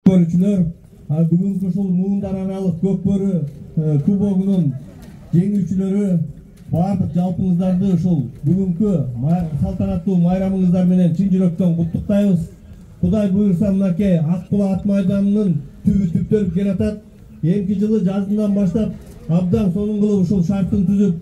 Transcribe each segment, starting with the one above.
Көрүүчүлөр, бүгүнкү ушул муундар аралык көкбөрү кубогунун жеңүүчүлөрү бардык жалпыңыздарды ушул бүгүнкү салтанаттуу майрамыңыздар менен чын жүрөктөн куттуктайбыз. Кудай буйрса мынакей Ак Кула ат майданынын түбү түптөлүп келатат. Эмки жылы жазынан баштап абдан сонун кылып ушул шарттын түзүп,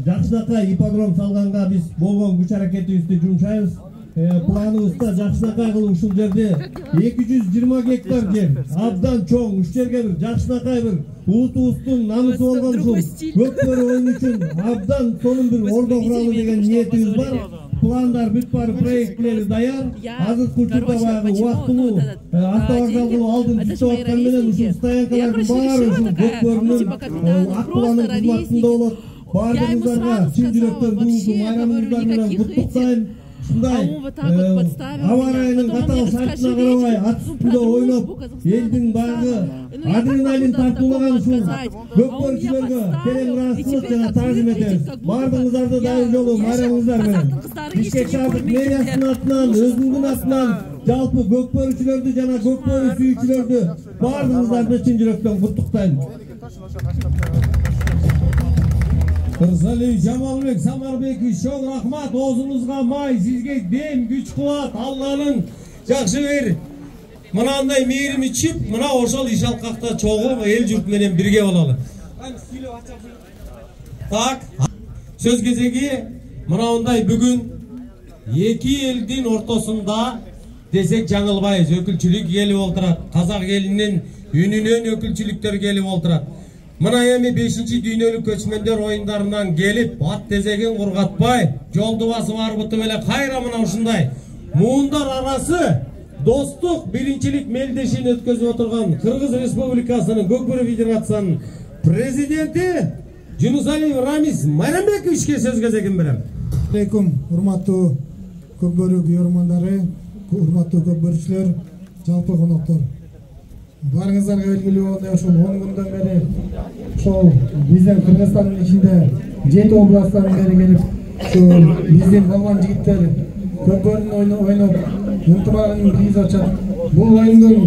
жакшынакай ипподром салганга биз болгон күч аракетибизди жумшайбыз. Планыбызда жакшынакай кылып ушул жерде 220 гектар жер, абдан чоң, уш жерге бир жакшынакай бир улутубуздун намысы болгон ушул көкбөрү оюну үчүн абдан сонун бир ордо куралы деген ниетибиз бар. Пландар бүт баары, проектлери даяр. Азыркы учурда баягы убактылуу автовокзал кылып алдын түзүп аткан менен ушул стоянкалардын баары ушул көкбөрүнүн Ак Куланын кызматында болот. Бардыгыңыздарга чын жүрөктөн бүгүнкү майрамыңыздар менен куттуктайм. Ушундай аба ырайынын катаал шартына карабай ат үстүндө ойноп, элдин баягы адреналин тартуулаган ушул көкбөрүчүлөргө терең ыраазычылык жана таазим этебиз. Бардыгыңыздарды дагы жолу майрамыңыздар менен Бишкек шаардык мэриясынын атынан, өзүмдүн атынан жалпы көкбөрүчүлөрдү жана көкбөрү сүйүүчүлөрдү бардыгыңыздарды чын жүрөктөн куттуктайм. Ырзалиев Жамалбек Самарбекович, чоң рахмат. Оозуңузга май, сизге дем, күч кубат. Алланын жакшы бир мынандай мээрим ичип, мына ошол иш алкакта чогуу эл журт менен бирге бололу. Так, сөз кезеги мынандай бүгүн эки элдин ортосунда десек жаңылбайбыз. Өкүлчүлүк келип олтурат. Казак элинин үнүнөн өкүлчүлүктөр келип олтурат. Мына эми 5-чи дүйнөлүк көчмөндөр оюндарынан келип, ат тезегин кургатпай, жолду басып арбытып эле кайра мына ушундай муундар арасы достук биринчилик мелдешин өткөзүп отурган Кыргыз Республикасынын Көкбөрү Федерациянын президенти Жунусалиев Рамис Майрамбековичке сөз кезегин берем. Алейкум, урматтуу Көкбөрү күйөрмандары, урматтуу көкбөрүчүлөр, жалпы коноктор. Барыңыздарга белгилүү болгондой ушул 10 күндөн бери ошол биздин Кыргызстандын ичинде 7 областтан бери келип, ушул биздин болгон жигиттер көкбөрүн ойноп, ынтымагын тийгизип атышат. Бул оюндун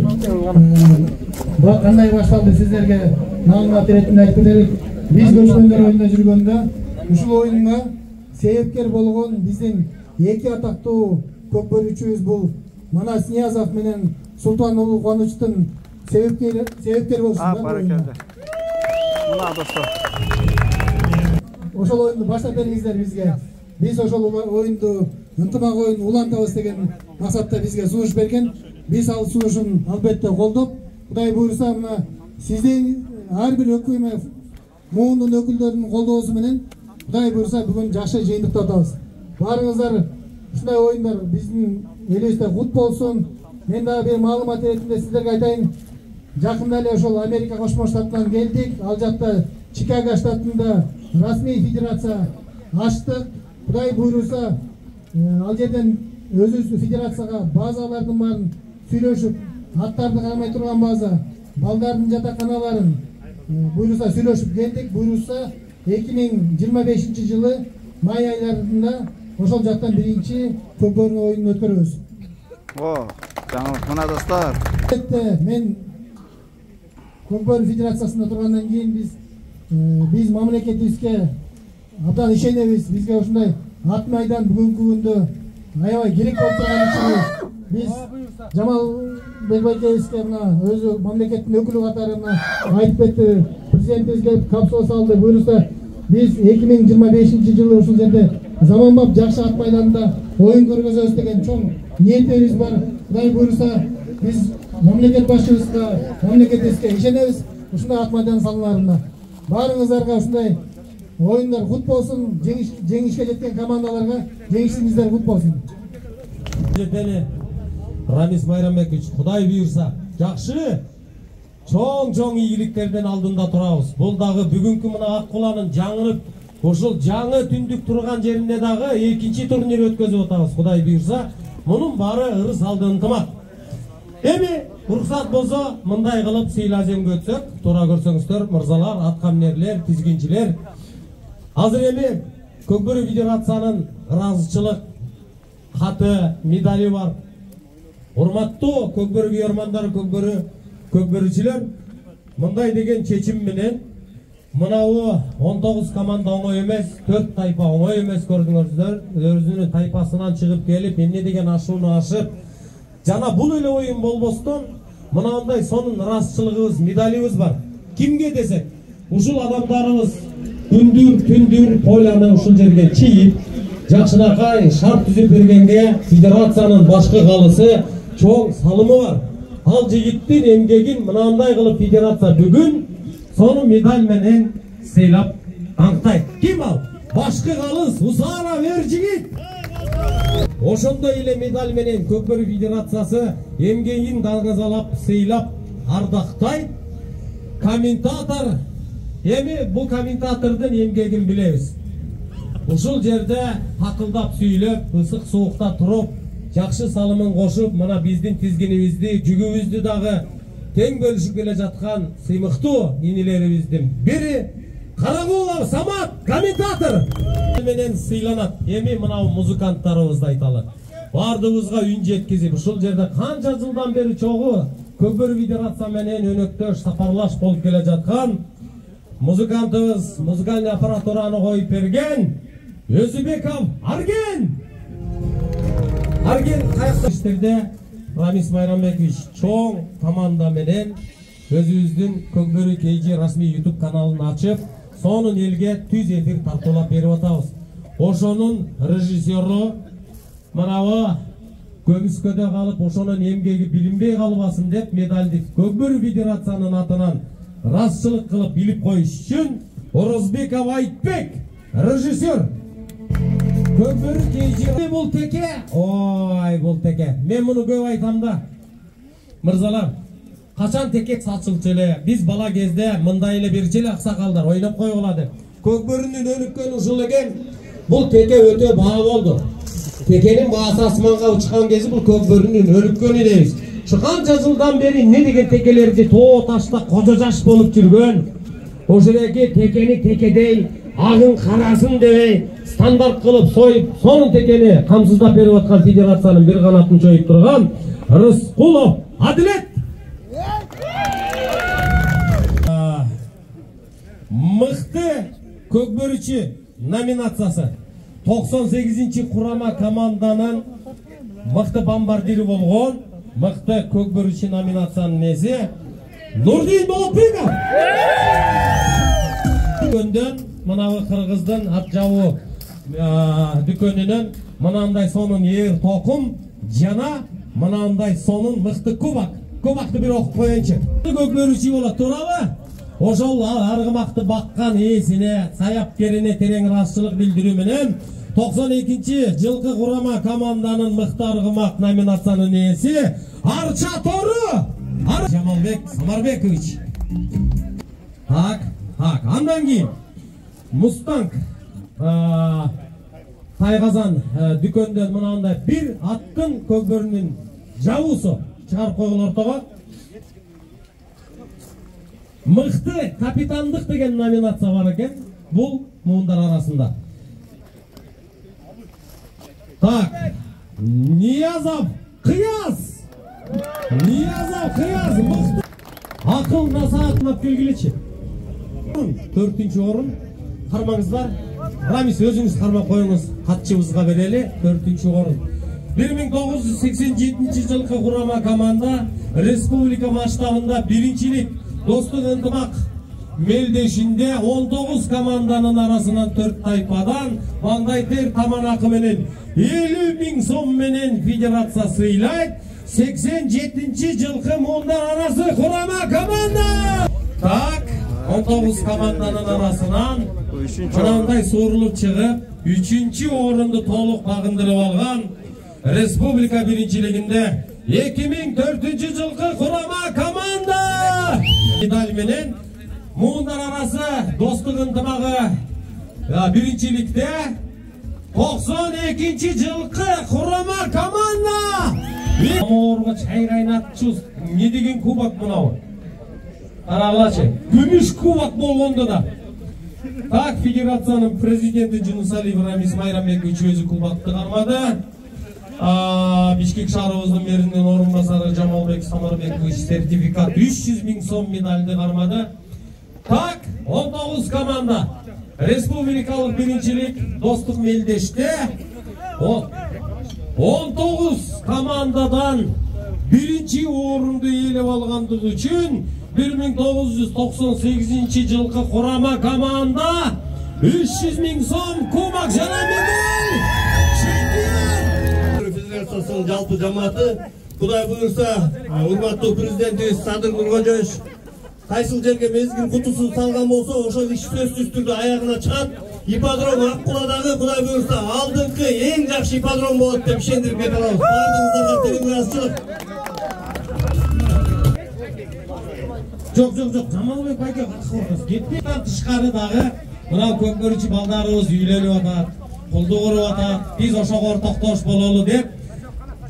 кандай башталды сиздерге маалымат иретинде айтып берелик. Биз көчмөндөр оюнда жүргөндө ушул оюнга себепкер болгон биздин эки атактуу көкбөрүчүбүз бул Манас Ниязов менен Султан Улуу Кубанычтын себепкер болушунда. Мына достор. Ошол оюнду баштап бергиңиздер бизге. Биз ошол оюнду ынтымак оюн улантабыз деген максатта бизге сунуш берген. Биз ал сунушун албетте колдоп, Кудай буйрса мына сиздин ар бир өкмө муундун өкүлдөрүнүн колдоосу менен Кудай буйрса бүгүн жакшы жыйынтыктап атабыз. Баарыңыздар ушундай оюндар биздин элибизде кут болсун. Мен дагы бир маалымат иретинде сиздерге айтайын. Жакында эле ошол Америка Кошмо Штатынан келдик. Ал жакта Чикаго штатында расмий федерация ачтык. Кудай буйрса, ал жерден өзүбүз федерацияга базалардын баарын сүйлөшүп, аттарды кармай турган база, балдардын жатаканаларын буйрса сүйлөшүп келдик. Буйрса 2025 жылы май айларында ошол жактан биринчи көкбөрү оюнун өткөрөбүз. Жаңылык мына достор. Мен Көкбөрү Федерациясында тургандан кийин биз мамлекетибизге абдан ишенебиз. Бизге ушундай ат майдан бүгүнкү күндө аябай керек болуп турган үчүн биз Жамалбек байкебизге мына өзү мамлекеттин өкүлү катары мына айтып кетти. Президентибиз келип капсула салды. Буйрса биз 2025 жылы ушул жерде заманбап жакшы ат майданында оюн көргөзөбүз деген чоң ниетибиз бар. Кудай буйрса биз мамлекет башчыбызга, мамлекетибизге ишенебиз. Ушундай ат майдан салууларына баарыңыздарга ушундай оюндар кут болсун. Жеңишке жеткен командаларга жеңишиңиздер кут болсун. Жерден Рамис Майрамбекович, Кудай буйрса жакшы чоң ийгиликтерден алдында турабыз. Бул дагы бүгүнкү мына Ак Куланын жаңырып, ошол жаңы түндүк турган жеринде дагы экинчи турнир өткөзүп атабыз. Кудай буйрса, мунун баары ырыс алды ынтымак. Эми уруксат болсо мындай кылып сыйлаземге өтсөк, туура көрсөңүздөр, мырзалар, аткаминерлер, тизгинчилер. Азыр эми Көкбөрү Федерациянын ыраазычылык каты, медали бар. Урматтуу Көкбөрү күйөрмандары, көкбөрүчүлөр, мындай деген чечим менен мынау 19 команда оңой эмес, 4 тайпа оңой эмес көрдүңөрдөр. Өзүнүн тайпасынан чыгып келип, эмне деген ашууну ашып, жана бул эле оюн болбостон мынандай сонун ырасчылыгыбыз, медалибиз бар. Кимге десек, ушул адамдарыбыз күндүр пойланы ушул жерге чийип, жакшынакай шарт түзүп бергенге федерациянын башкы калысы чоң салымы бар. Ал жигиттин эмгегин мынандай кылып федерация бүгүн сону медаль менен сыйлап таңктайт. Ким ал? Башкы калыс Усара бер жигит. Ошондой эле медаль менен Көкбөрү федерациясы эмгегин даңгазалап, сыйлап, ардактайт. Комментатор, эми бул комментатордун эмгегин билебиз. Ушул жерде такылдап сүйлөп, ысык суукта туруп, жакшы салымын кошуп, мына биздин тизгинибизди, жүгүбүздү дагы тең бөлүшүп келе жаткан сыймыктуу инилерибиздин бири Карагулов Самат, комментатор менен сыйланат. Эми мына музыканттарыбызды айталы. Бардыгыбызга үн жеткизип, ушул жерде канча жылдан бери чогуу Көкбөрү федерация менен өнөктөш сапарлаш болуп келе жаткан музыкантыбыз, музыкальный аппаратураны коюп берген Өзүбеков Арген. Арген кайсы иштерде Рамис Майрамбекович чоң команда менен өзүбүздүн Көкбөрү KG расмий YouTube каналын ачып, сонун элге түз эфир тартуулап берип атабыз. Ошонун режиссеру мынабы көмүскөдө калып, ошонун эмгеги билинбей калбасын деп медальди Көкбөрү федерациянын атынан расчылык кылып билип коюш үчүн Орозбеков Айтбек, режиссер. Көкбөрү KG бул теке. Ой, бул теке. Мен муну көп айтам да. Мырзалар, качан теке сатылчу эле? Биз бала кезде мындай эле бирчи эле аксакалдар ойноп койгула деп. Көкбөрүнүн өнүккөнү ушул экен. Бул теке өтө баа болду. Текенин баасы асманга учкан кези бул Көкбөрүнүн өнүккөнү дейбиз. Канча жылдан бери эмне деген текелерди тоо ташта кожо жаш болуп жүргөн. Ошолеги текени текедей, агын карасын дебей, стандарт кылып союп, сонун текени камсыздап берип аткан федерациянын бир канатын жоюп турган Рыскулов Адилет. Мыкты көкбөрүчү номинациясы 98-чи курама команданын мыкты бомбардири болгон мыкты көкбөрүчү номинациянын ээси Нурдин Болотбеков. Дүкөндөн мынабы кыргыздын ат жабуу дүкөнүнөн мынандай сонун ээр токум жана мынандай сонун мыкты кубакты бир окуп коеюнчу. Көкбөрүчү болот, туурабы? Ошол аргымакты баккан ээсине, саяпкерине терең ыраазычылык билдирүү менен 92-чи жылкы курама команданын мыкты аргымак номинациянын ээси Арча Тору Жамалбек Самарбекович. Так, андан кийин Мустанг Тайгазан дүкөндөн мынандай бир аттын көкбөрүнүн жабуусу чыгарып койгон ортого. Мыкты капитандык деген номинация бар экен. Бул муундар арасында. Так, Ниязов Кыяз мыкты. Акыл насаатынап келгилечи. 4-нчү орун. Кармаңыздар. Рамис өзүңүз кармап коюңуз, катчыбызга берели. 4-нчү орун. 1987 жылкы курама команда республика масштабында биринчилик достук ынтымак мелдешинде 19 команданын арасынан 4 тайпадан маңдай тер таманакы менен 50.000 сом менен федерация сыйлайт. 87 жылкы муундар арасы курама команда. Так, 19 команданын арасынан мынандай суурулуп чыгып, 3-чү орунду толук багындырып алган республика биринчилигинде 2004 жылкы курама команда медаль менен муундар арасы достук ынтымагы биринчиликте 92 жылкы курама команда. Орго чай кайнатчу не деген кубок мынау? Карагылачы, күмүш кубок болгондо да. Так, федерациянын президенти Жунусалиев Рамис Майрамбекович өзү кубокты кармады. Бишкек шаарыбыздын мэринин орун басары Жамалбек Самарбекович сертификат 300 000 сом медальды кармады. Так, 19 команда республикалык биринчилик достук мелдеште 19 командадан биринчи орунду ээлеп алгандыгы үчүн 1998 жылкы курама команда 300 000 сом кубок жана медаль. Федерациясынын жалпы жамааты, Кудай буюрса, урматтуу президентибиз Садыр Нуркожоевич кайсыл жерге мезгил кутусун салган болсо, ошол иш сөзсүз түрдө аягына чыгат. Ипподром Аккуладагы Кудай буюрса алдыңкы эң жакшы ипподром болот деп ишендирип кете алабыз. Бардыгыңыздарга терең ыраазычылык. Жок, Жамалбек байке катышып кетпей тышкары дагы мына көкбөрүчү балдарыбыз үйлөнүп атат, кулду куруп атат. Биз ошого ортоктош бололу деп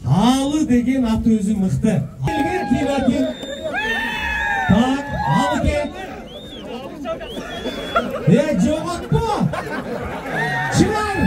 Алы деген аты өзү мыкты. Так, ал экен. Жоготпо. Чыгар.